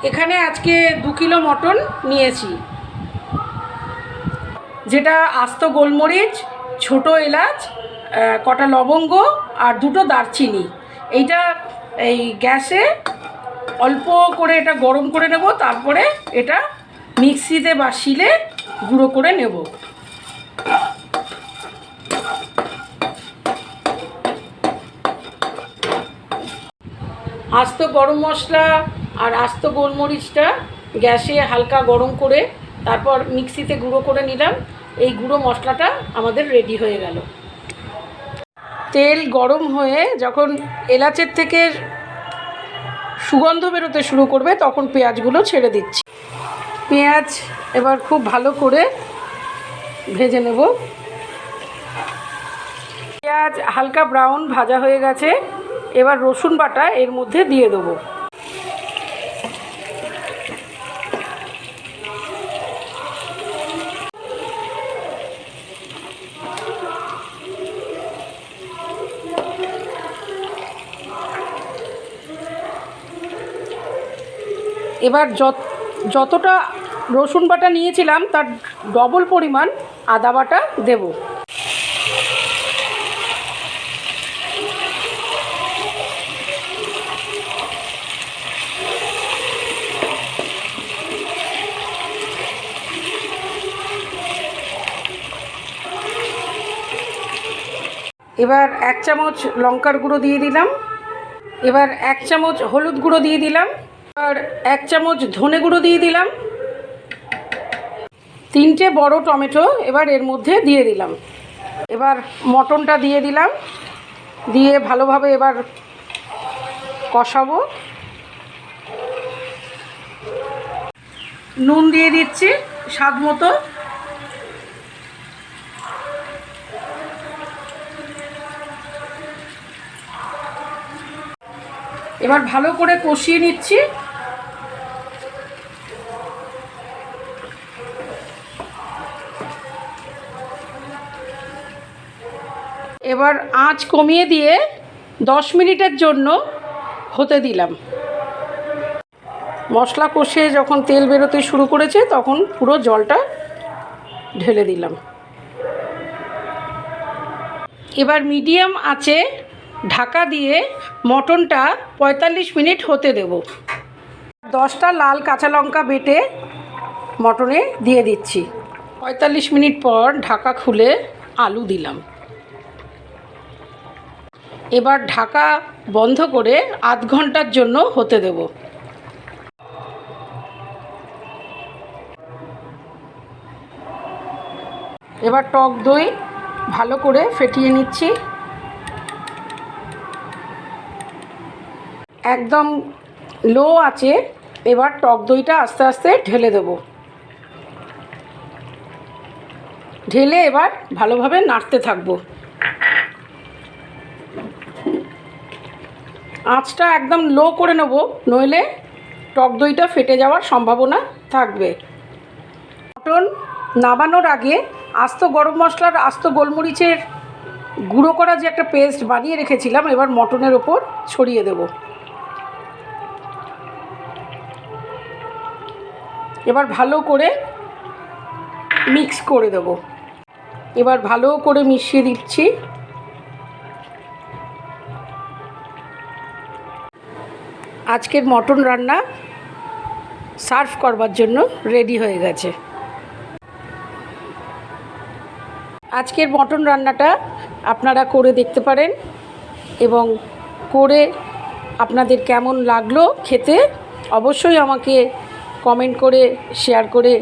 এখানে আজকে 2 kilo mutton নিয়েছি, যেটা আস্ত গোলমরিচ, ছোট এলাচ, কটা লবঙ্গ আর 2টো দারচিনি। এইটা এই গ্যাসে অল্প করে এটা গরম করে নেব, তারপরে এটা মিক্সিতে বা শিলে গুঁড়ো করে নেব। আস্ত গরম মশলা আর আস্ত গোলমরিচটা গ্যাসে হালকা গরম করে তারপর মিক্সিতে গুঁড়ো করে নিলাম। এই গুঁড়ো মশলাটা আমাদের রেডি হয়ে গেল। তেল গরম হয়ে যখন এলাচের থেকে সুগন্ধ বেরোতে শুরু করবে তখন পেঁয়াজগুলো ছেড়ে দিচ্ছি। পেঁয়াজ এবার খুব ভালো করে ভেজে নেব। পেঁয়াজ হালকা ব্রাউন ভাজা হয়ে গেছে, এবার রসুন বাটা এর মধ্যে দিয়ে দেবো। এবার যতটা রসুন বাটা নিয়েছিলাম তার ডবল পরিমাণ আদা বাটা দেব। এবার 1 চামচ লঙ্কার গুঁড়ো দিয়ে দিলাম। এবার 1 চামচ হলুদ গুঁড়ো দিয়ে দিলাম। আর 1 চামচ ধনে গুঁড়ো দিয়ে দিলাম। 3টে বড় টমেটো এবার এর মধ্যে দিয়ে দিলাম। এবার মটনটা দিয়ে দিলাম, দিয়ে ভালোভাবে এবার কষাবো। নুন দিয়ে দিচ্ছি স্বাদ মতো। এবার ভালো করে কষিয়ে নিচ্ছি। এবার আঁচ কমিয়ে দিয়ে 10 মিনিটের জন্য হতে দিলাম। মশলা কষে যখন তেল বেরোতে শুরু করেছে তখন পুরো জলটা ঢেলে দিলাম। এবার মিডিয়াম আঁচে ঢাকা দিয়ে মটনটা 45 মিনিট হতে দেব। 10টা লাল কাঁচা লঙ্কা বেটে মটনে দিয়ে দিচ্ছি। 45 মিনিট পর ঢাকা খুলে আলু দিলাম। এবার ঢাকা বন্ধ করে আধ ঘন্টার জন্য হতে দেব। এবার টক দই ভালো করে ফেটিয়ে নিচ্ছি। একদম লো আছে। এবার টক দইটা আস্তে আস্তে ঢেলে দেব। ঢেলে এবার ভালোভাবে নাড়তে থাকবো। আঁচটা একদম লো করে নেব, নইলে টক দইটা ফেটে যাওয়ার সম্ভাবনা থাকবে। মটন নামানোর আগে আস্ত গরম মশলার আস্ত গোলমরিচের গুঁড়ো করা যে একটা পেস্ট বানিয়ে রেখেছিলাম এবার মটনের ওপর ছড়িয়ে দেব। এবার ভালো করে মিক্স করে দেব। এবার ভালো করে মিশিয়ে দিচ্ছি। আজকের মটন রান্না সার্ভ করবার জন্য রেডি হয়ে গেছে। আজকের মটন রান্নাটা আপনারা করে দেখতে পারেন এবং করে আপনাদের কেমন লাগলো খেতে অবশ্যই আমাকে কমেন্ট করে শেয়ার করে